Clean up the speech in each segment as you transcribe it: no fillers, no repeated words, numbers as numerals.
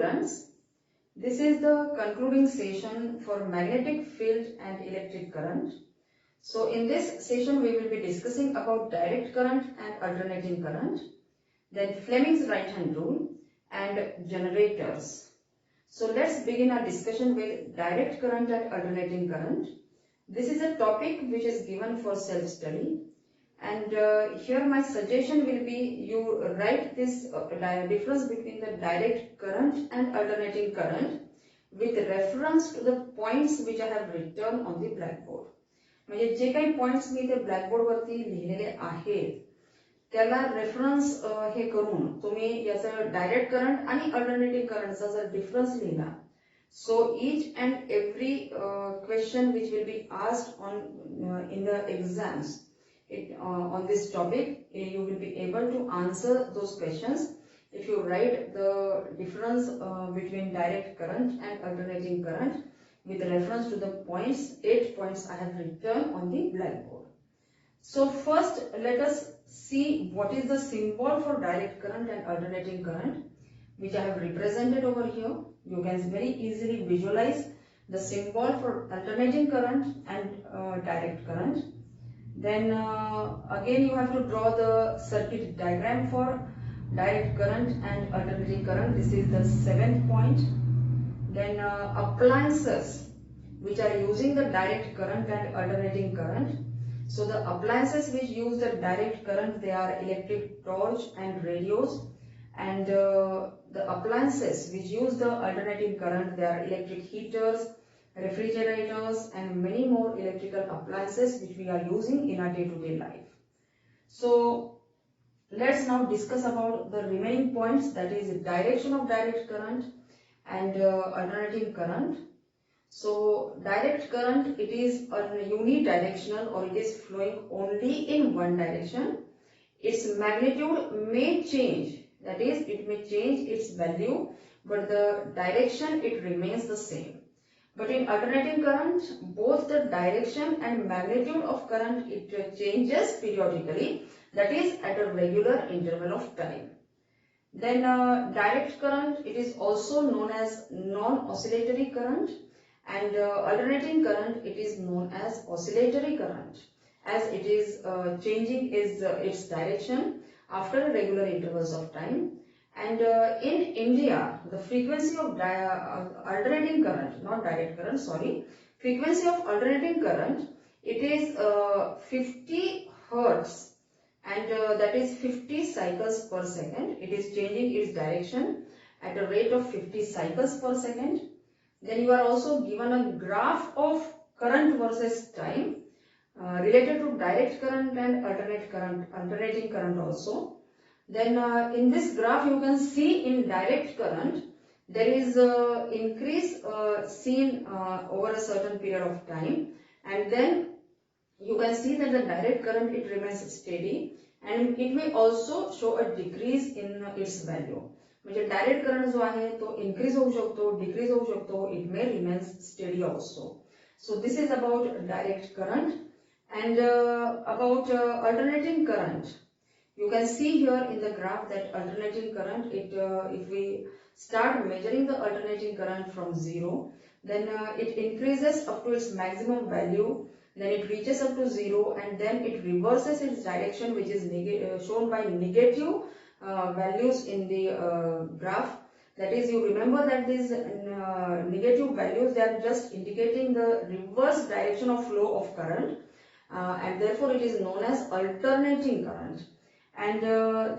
currents. This is the concluding session for magnetic field and electric current. So in this session we will be discussing about direct current and alternating current, then Fleming's right hand rule and generators. So let's begin our discussion with direct current and alternating current. This is a topic which is given for self-study, and here my suggestion will be you write this difference between the direct current and alternating current with reference to the points which I have written on the blackboard. म्हणजे जे काही points मी ते blackboard वरती लिहिलेले आहेत त्याला reference हे करून तुम्ही याचं डायरेक्ट करंट आणि अल्टरनेटिव्ह करंटचा जर डिफरन्स लिहिला, so each and every question which will be asked on in the exams on this topic, you will be able to answer those questions if you write the difference between direct current and alternating current with reference to the points, 8 points I have written on the blackboard. So first let us see what is the symbol for direct current and alternating current, which I have represented over here. You can very easily visualize the symbol for alternating current and direct current. Then again you have to draw the circuit diagram for direct current and alternating current. This is the 7th point. Then appliances which are using the direct current and alternating current. So the appliances which use the direct current, they are electric torch and radios, and the appliances which use the alternating current, they are electric heaters, refrigerators and many more electrical appliances which we are using in our day-to-day life. So let's now discuss about the remaining points, that is direction of direct current and alternating current. So direct current, it is unidirectional or it is flowing only in one direction. Its magnitude may change, that is it may change its value, but the direction it remains the same. But in alternating current, both the direction and magnitude of current it changes periodically, that is at a regular interval of time. Then direct current, it is also known as non-oscillatory current, and alternating current, it is known as oscillatory current, as it is changing its direction after regular intervals of time. And in India, the frequency of alternating current, not direct current, sorry, frequency of alternating current, it is 50 hertz, and that is 50 cycles per second. It is changing its direction at a rate of 50 cycles per second. Then you are also given a graph of current versus time related to direct current and alternating current also. Then in this graph you can see in direct current there is a increase seen over a certain period of time, and then you can see that the direct current it remains steady, and it may also show a decrease in its value. म्हणजे direct current जो आहे तो increase होऊ शकतो, decrease होऊ शकतो, it may remains steady also. So this is about direct current. And about alternating current, you can see here in the graph that alternating current, if we start measuring the alternating current from 0, then it increases up to its maximum value, then it reaches up to 0, and then it reverses its direction, which is shown by negative values in the graph. That is, you remember that these negative values, they are just indicating the reverse direction of flow of current, and therefore it is known as alternating current. And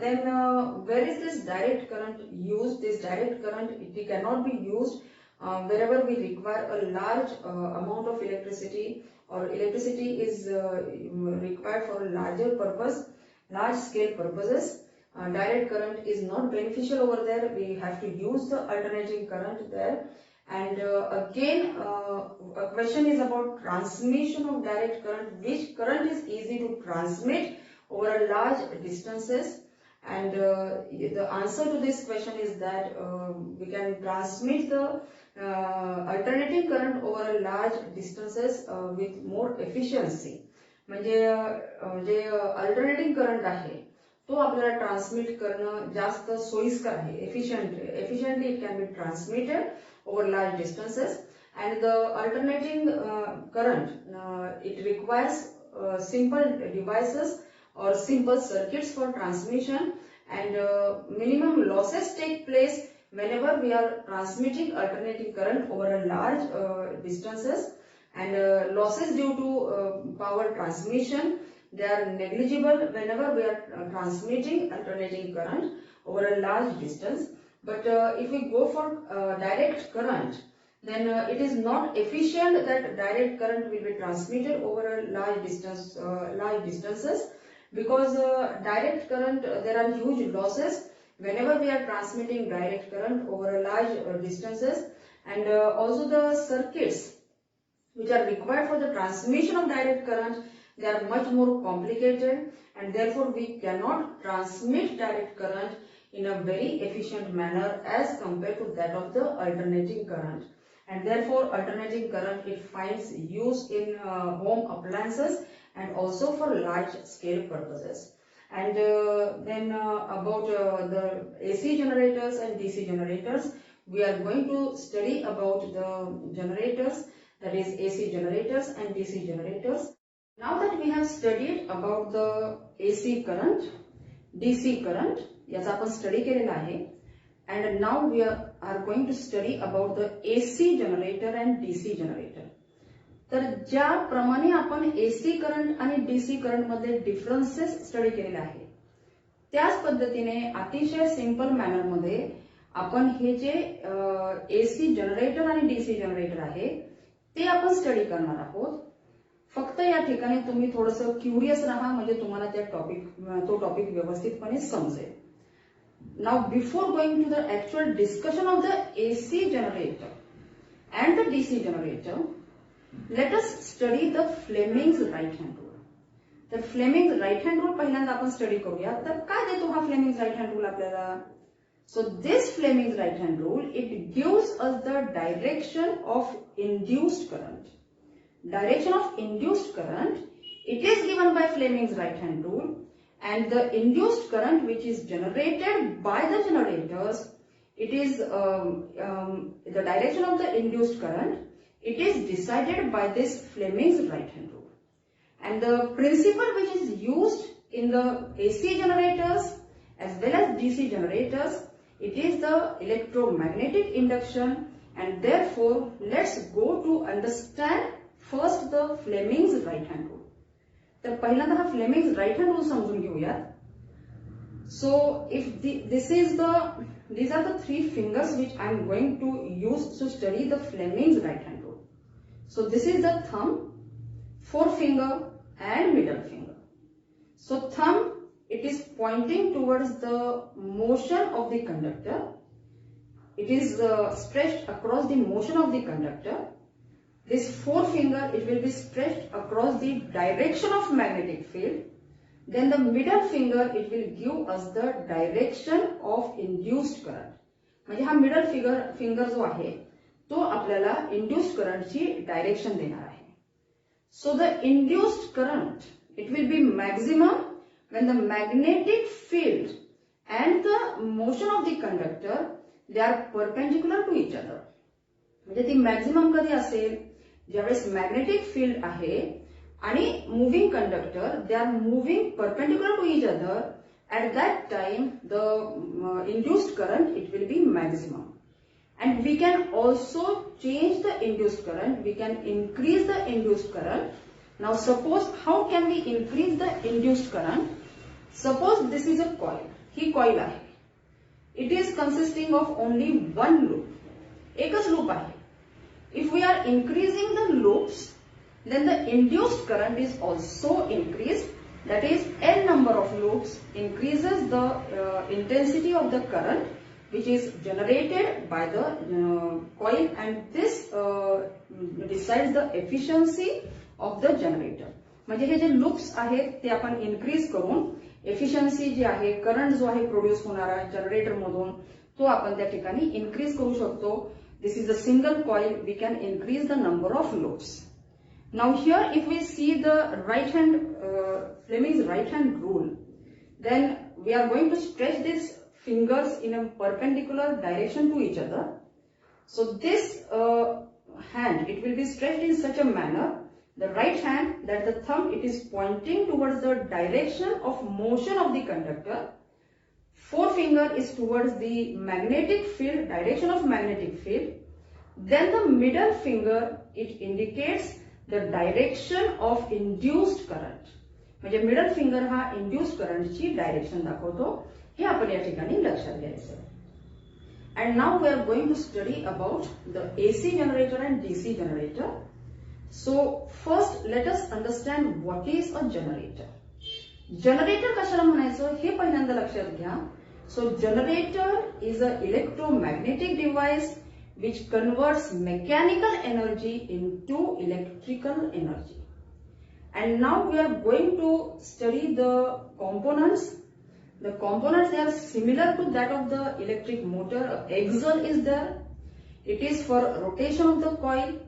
then where is this direct current used? This direct current, it cannot be used wherever we require a large amount of electricity, or electricity is required for a larger purpose, large scale purposes. Direct current is not beneficial over there. We have to use the alternating current there. And again a question is about transmission of direct current. Which current is easy to transmit over a large distances? And the answer to this question is that we can transmit the alternating current over a large distances with more efficiency. म्हणजे जे alternating current आहे तो आपल्याला transmit करणं जास्त सोयीस्कर आहे. Efficiently it can be transmitted over large distances, and the alternating current it requires simple devices or simple circuits for transmission, and minimum losses take place whenever we are transmitting alternating current over a large distances, and losses due to power transmission, they are negligible whenever we are transmitting alternating current over a large distance. But if we go for direct current, then it is not efficient that direct current will be transmitted over a large distances, because direct current, there are huge losses whenever we are transmitting direct current over a large distances, and also the circuits which are required for the transmission of direct current, they are much more complicated, and therefore we cannot transmit direct current in a very efficient manner as compared to that of the alternating current. And therefore alternating current, it finds use in home appliances and also for large scale purposes. And then about the AC generators and DC generators, we are going to study about the generators, that is AC generators and DC generators. Now that we have studied about the AC current, DC current, याचा आपण study केलेला आहे, and now we are going to study about the AC generator and DC generator. तर ज्याप्रमाणे आपण AC current आणि DC current मध्ये differences study केलेले आहे, त्याच पद्धतीने अतिशय सिंपल मॅनर मध्ये आपण हे जे AC जनरेटर आणि DC जनरेटर आहे ते आपण स्टडी करणार आहोत. फक्त या ठिकाणी तुम्ही थोडंसं क्युरियस राहा, म्हणजे तुम्हाला तो टॉपिक व्यवस्थितपणे समजेल. Now before going to the actual discussion of the AC generator and the DC generator, let us study the Fleming's right hand rule. तर Fleming's right hand rule पहिल्यांदा आपण स्टडी करूया. तर काय देतो हा Fleming's right hand rule आपल्याला? So this Fleming's right hand rule, it gives us the direction of induced current. Direction of induced current, it is given by Fleming's right hand rule, and the induced current which is generated by the generators, it is the direction of the induced current, it is decided by this Fleming's right hand rule. And the principle which is used in the AC generators as well as DC generators, it is the electromagnetic induction, and therefore let's go to understand first the Fleming's right hand rule. तर पहिल्यांदा हा Fleming's right hand rule समजून घेऊयात. So if these are the three fingers which I am going to use to study the Fleming's right hand rule. So this is the thumb, forefinger and middle finger. So thumb, it is pointing towards the motion of the conductor. It is stretched across the motion of the conductor. This forefinger, it will be stretched across the direction of magnetic field. Then the middle finger, it will give us the direction of induced current. म्हणजे हा middle finger जो आहे तो आपल्याला induced current ची direction देणार आहे. So the induced current, it will be maximum when the magnetic field and the motion of the conductor, they are perpendicular to each other. म्हणजे ती मॅक्झिमम कधी असेल? ज्यावेळेस मॅग्नेटिक फील्ड आहे आणि moving conductor, they are moving perpendicular to each other. At that time, the induced current, it will be maximum. And we can also change the induced current. We can increase the induced current. Now suppose, how can we increase the induced current? Suppose this is a coil. He coil आहे. It is consisting of only one loop. एकच loop आहे. If we are increasing the loops, then the induced current is also increased. That is, n number of loops increases the intensity of the current which is generated by the coil, and this decides the efficiency of the generator. म्हणजे हे जे loops आहेत ते आपण increase करून efficiency जी आहे, current जो आहे produce होणारा generator मधून, तो आपण त्या ठिकाणी इन्क्रीज करू शकतो. This is a single coil. We can increase the number of loops. Now here, if we see the Fleming's right hand rule, then we are going to stretch these fingers in a perpendicular direction to each other. So this hand, it will be stretched in such a manner, the right hand, that the thumb, it is pointing towards the direction of motion of the conductor. Forefinger is towards the magnetic field, direction of magnetic field. Then the middle finger, it indicates the direction of induced current. म्हणजे middle finger हा induced करंटची direction दाखवतो. हे आपण या ठिकाणी लक्षात घ्यायचं. And now we are going to study about the AC generator and DC generator. So first let us understand what is a generator. Generator कशाला म्हणायचं हे पहिल्यांदा लक्षात घ्या. So generator is an electromagnetic device which converts mechanical energy into electrical energy. And now we are going to study the components. The components, they are similar to that of the electric motor. Axle is there. It is for rotation of the coil.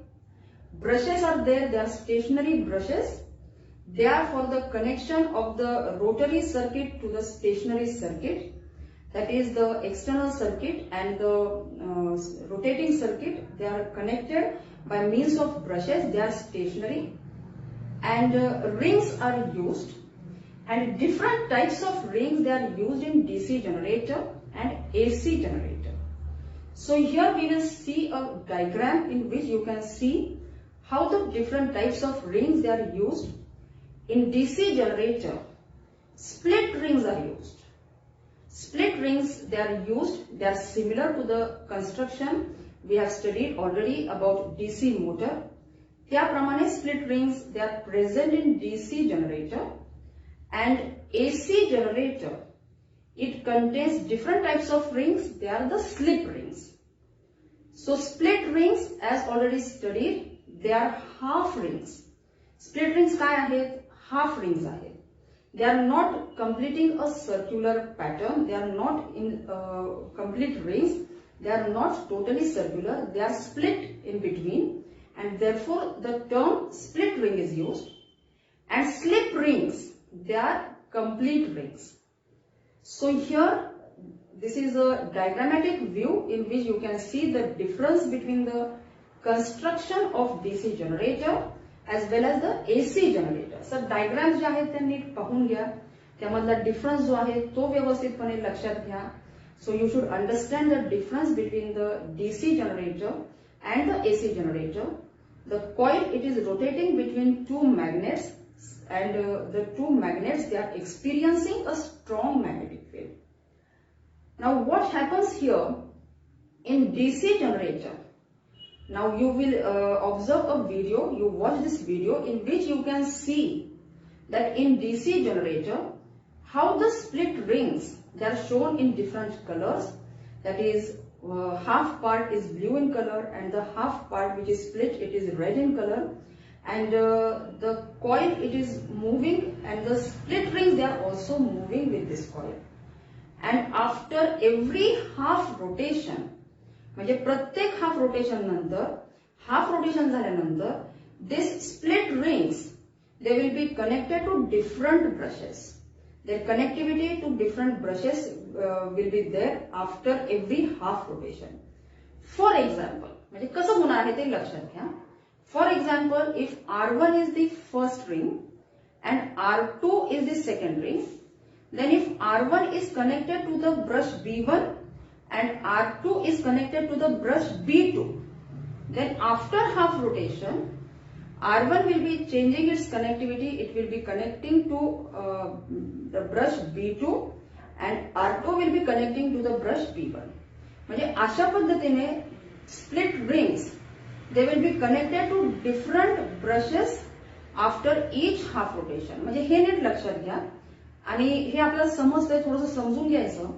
Brushes are there. They are stationary brushes. They are for the connection of the rotary circuit to the stationary circuit. That is the external circuit and the rotating circuit. They are connected by means of brushes. They are stationary. And rings are used, and different types of rings, they are used in DC generator and AC generator. So here we will see a diagram in which you can see how the different types of rings, they are used. In DC generator, split rings are used. Split rings, they are used, they are similar to the construction we have studied already about DC motor. त्याप्रमाणे split rings, they are present in DC generator. And AC generator, it contains different types of rings. They are the slip rings. So split rings, as already studied, they are half rings. Split rings काय आहेत? Half rings आहेत. They are not completing a circular pattern. They are not in complete rings. They are not totally circular. They are split in between. And therefore the term split ring is used. And slip rings, they are complete rings. So here this is a diagrammatic view in which you can see the difference between the construction of DC generator as well as the AC generator. So diagrams जे आहेत ते NEET पाहून घ्या. त्यामधला difference जो आहे तो व्यवस्थितपणे लक्षात घ्या. So you should understand the difference between the DC generator and the AC generator. The coil, it is rotating between two magnets, and the two magnets, they are experiencing a strong magnetic field. Now what happens here in DC generator? Now you will observe a video, you watch this video in which you can see that in DC generator, how the split rings, they are shown in different colors. That is, half part is blue in color and the half part which is split, it is red in color. And the coil, it is moving, and the split rings, they are also moving with this coil. And after every half rotation, म्हणजे प्रत्येक half rotation नंतर, half rotation झाल्यानंतर, this split rings, they will be connected to different brushes. Their connectivity to different brushes will be there after every half rotation. For example, म्हणजे कसं होणार आहे ते लक्षात घ्या. For example, if R1 is the first ring and R2 is the second ring, then if R1 is connected to the brush B1 and R2 is connected to the brush B2, then after half rotation, R1 will be changing its connectivity. It will be connecting to the brush B2 and R2 will be connecting to the brush B1. म्हणजे अशा पद्धतीने split rings, they will be connected to different brushes after each half rotation. म्हणजे हे NEET लक्षात घ्या. आणि हे आपल्याला समजतंय, थोडंसं समजून घ्यायचं.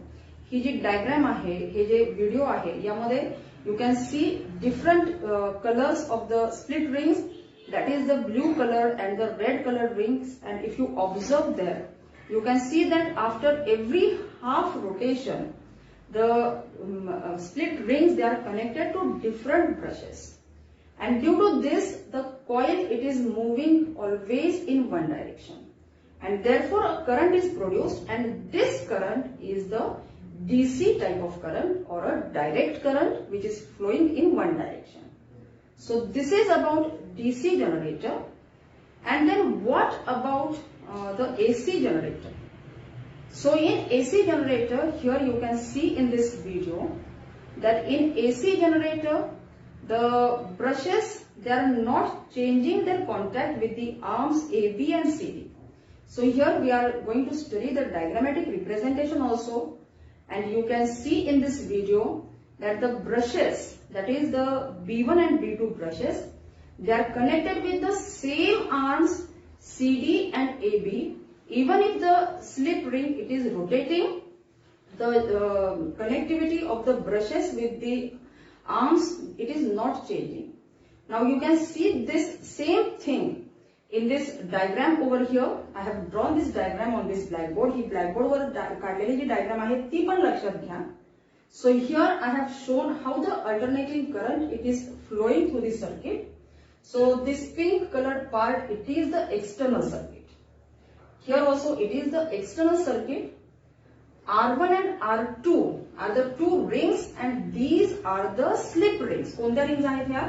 ही जी डायग्राम आहे, हे जे व्हिडिओ आहे, यामध्ये you can see different colors of the split rings. That is the blue color and the red colored rings. And if you observe there, you can see that after every half rotation, the split rings, they are connected to different brushes. And due to this, the coil, it is moving always in one direction. and therefore a current is produced, and this current is the DC type of current or a direct current which is flowing in one direction. So this is about DC generator. And then what about the AC generator? So in AC generator, here you can see in this video that in AC generator, the brushes, they are not changing their contact with the arms AB and CD. So here we are going to study the diagrammatic representation also, and you can see in this video that the brushes, that is the B1 and B2 brushes, they are connected with the same arms CD and AB. Even if the slip ring it is rotating, the connectivity of the brushes with the arms, it is not changing. Now you can see this same thing in this diagram over here. I have drawn this diagram on this blackboard. He blackboard वर काढलेली जी diagram आहे ती पण लक्षात घ्या. So here I have shown how the alternating current it is flowing through the circuit. So this pink colored part, it is the external circuit. Here also it is the external circuit. R1 and R2 are the two rings, and these are the slip rings. कोणत्या rings आहेत ह्या?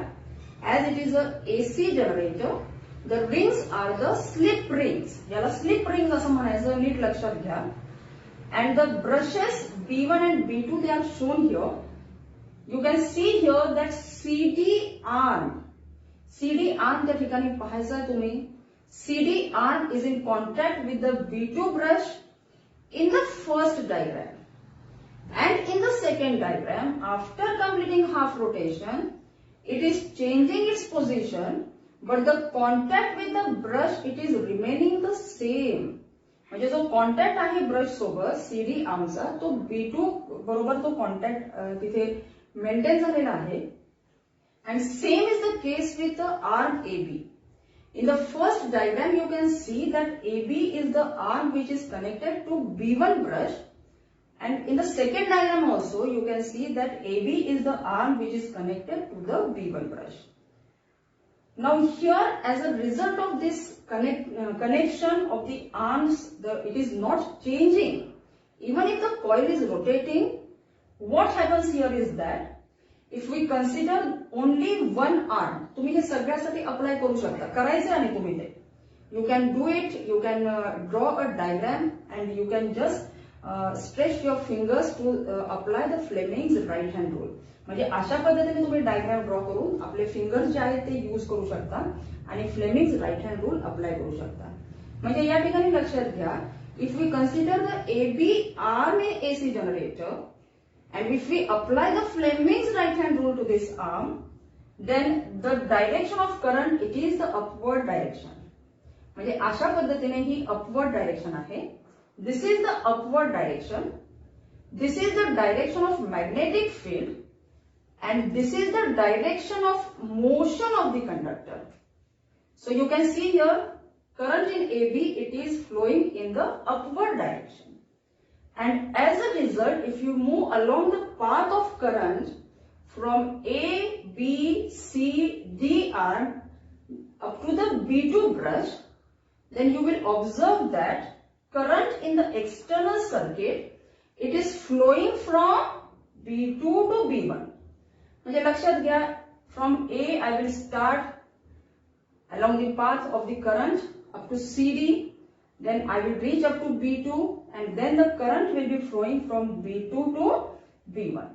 As it is a AC generator, the rings are the slip rings. याला slip rings असं म्हणायचं, NEET लक्षात घ्या. And the brushes B1 and B2, they are shown here. You can see here that CD arm त्या ठिकाणी पाहायचं आहे तुम्ही. CD arm is in contact with the B2 brush in the first diagram, and in the second diagram, after completing half rotation, it is changing its position, but the contact with the brush, it is remaining the same. म्हणजे जो contact आहे brush सोबत CD आर्मचा, तो B2 बरोबर तो contact तिथे maintain झालेला आहे. And same is the case with the arm AB. In the first diagram, you can see that AB is the arm which is connected to B1 brush, and in the second diagram also you can see that AB is the arm which is connected to the B1 brush. Now here, as a result of this connection of the arms, it is not changing. Even if the coil is rotating, what happens here is that if we consider only one arm, तुम्ही हे सगळ्यासाठी apply करू शकता, करायचे आणि तुम्ही ते. You can do it, you can draw a diagram and you can just stretch your fingers to apply the Fleming's right hand rule. म्हणजे अशा पद्धतीने तुम्ही डायग्राम ड्रॉ करून आपले फिंगर्स जे आहेत ते यूज करू शकता आणि Fleming's right hand rule apply करू शकता. म्हणजे या ठिकाणी लक्षात घ्या, if we consider the AB arm in AC generator, and if we apply the Fleming's right hand rule to this arm, then the direction of current, it is the upward direction. म्हणजे अशा पद्धतीने ही upward direction आहे. This is the upward direction. This is the direction of magnetic field, and this is the direction of motion of the conductor. So you can see here, current in AB, it is flowing in the upward direction. And as a result, if you move along the path of current from A, B, C, D arm up to the B2 brush, then you will observe that current in the external circuit, it is flowing from B2 to B1. म्हणजे लक्षात घ्या, from A I will start along the path of the current up to CD, then I will reach up to B2, and then the current will be flowing from B2 to B1.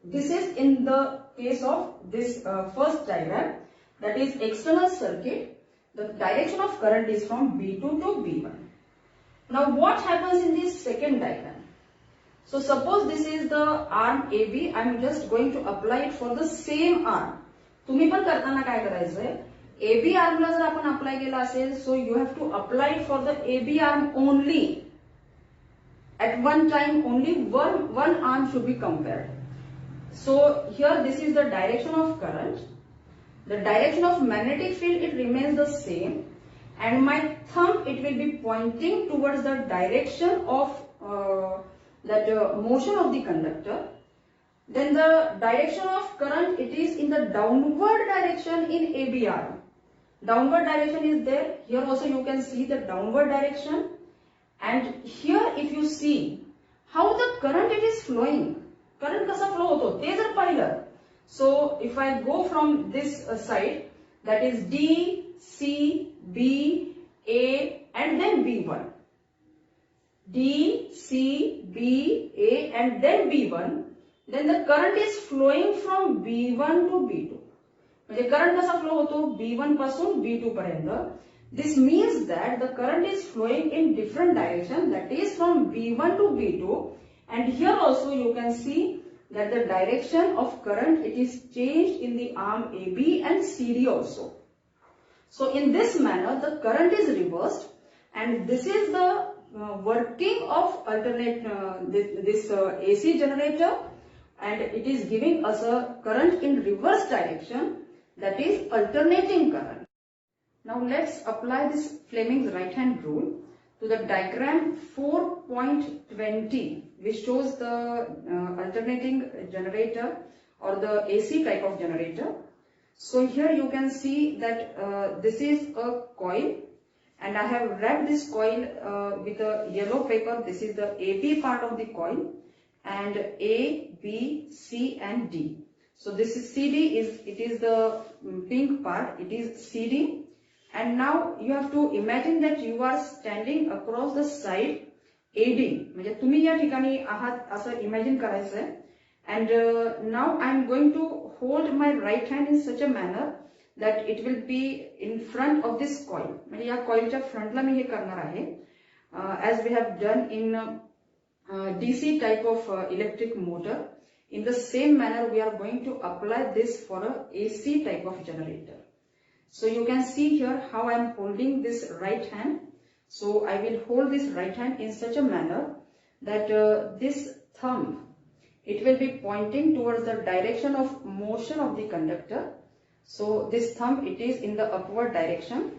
This is in the case of this first diagram, that is external circuit. The direction of current is from B2 to B1. Now what happens in this second diagram? So suppose this is the arm AB. I am just going to apply it for the same arm. तुम्ही पण करताना काय करायचंय, AB arm ला जर आपण apply केला असेल, so you have to apply it for the AB arm only. At one time only one arm should be compared. So here this is the direction of current. The direction of magnetic field, it remains the same, and my thumb, it will be pointing towards the direction of that motion of the conductor. Then the direction of current, it is in the downward direction in AB arm. Downward direction is there. Here also you can see the downward direction. And here if you see how the current it is flowing, current kasa flow hoto te jar pahiलं. So if I go from this side, that is D, C, B, A and then B1. D, C, B, A and then B1. Then the current is flowing from B1 to B2. म्हणजे current कसा flow होतो B1 पासून B2 पर्यंत. This means that the current is flowing in different direction, that is from B1 to B2, and here also you can see that the direction of current it is changed in the arm AB and CD also. So in this manner the current is reversed, and this is the working of alternate this AC generator, and it is giving us a current in reverse direction, that is alternating current. Now let's apply this Fleming's right hand rule to the diagram 4.20, which shows the alternating generator or the AC type of generator. So here you can see that this is a coil, and I have wrapped this coil with a yellow paper. This is the AB part of the coil, and A, B, C and D. So this is CD, it is the pink part, it is CD. And now you have to imagine that you are standing across the side AD. म्हणजे तुम्ही या ठिकाणी आहात असं imagine करायचं आहे. And now I am going to hold my right hand in such a manner that it will be in front of this coil. म्हणजे या कॉइलच्या फ्रंटला मी हे करणार आहे. As we have done in DC type of electric motor, in the same manner we are going to apply this for a AC type of generator. So you can see here how I am holding this right hand. So I will hold this right hand in such a manner that this thumb, it will be pointing towards the direction of motion of the conductor. So this thumb, it is in the upward direction.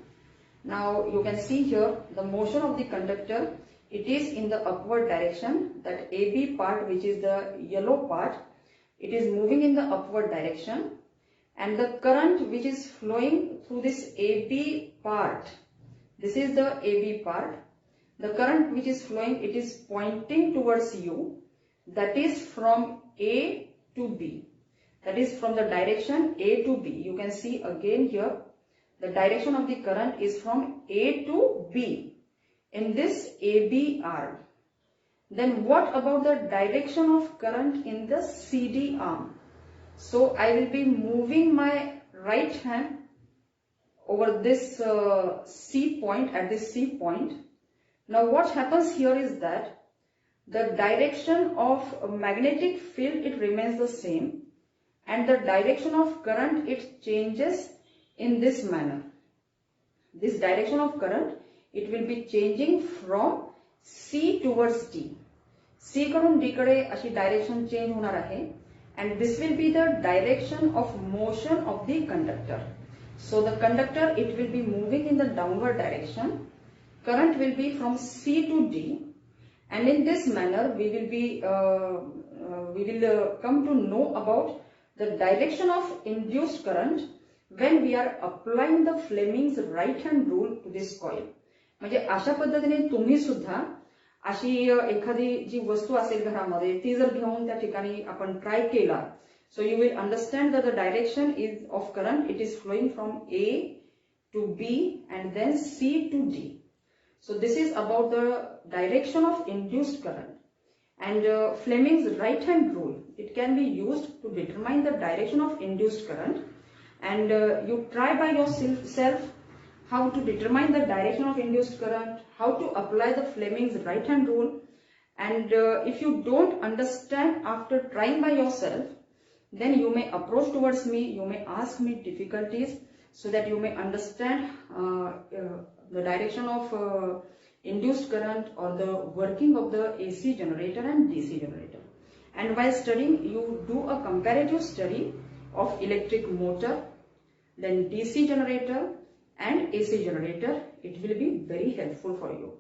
Now you can see here the motion of the conductor, it is in the upward direction. That AB part, which is the yellow part, it is moving in the upward direction. And the current which is flowing through this AB part, this is the AB part. The current which is flowing, it is pointing towards you. That is from A to B. That is from the direction A to B. You can see again here, the direction of the current is from A to B in this AB arm. Then what about the direction of current in the CD arm? So I will be moving my right hand over this C point, at this C point. Now what happens here is that the direction of a magnetic field, it remains the same, and the direction of current, it changes in this manner. This direction of current, it will be changing from C towards D. C कडून D कडे अशी direction change होणार आहे. And this will be the direction of motion of the conductor. So the conductor, it will be moving in the downward direction. Current will be from C to D, and in this manner we will come to know about the direction of induced current when we are applying the Fleming's right hand rule to this coil. म्हणजे अशा पद्धतीने तुम्ही सुद्धा अशी एखादी जी वस्तू असेल घरामध्ये ती जर घेऊन त्या ठिकाणी आपण ट्राय केला, so you will understand that the direction is of current, it is flowing from A to B and then C to D. So this is about the direction of induced current. And Fleming's right hand rule, it can be used to determine the direction of induced current. And you try by yourself how to determine the direction of induced current, how to apply the Fleming's right hand rule. And if you don't understand after trying by yourself, then you may approach towards me, you may ask me difficulties so that you may understand the direction of induced current or the working of the AC generator and DC generator. And while studying, you do a comparative study of electric motor, then DC generator and AC generator. It will be very helpful for you.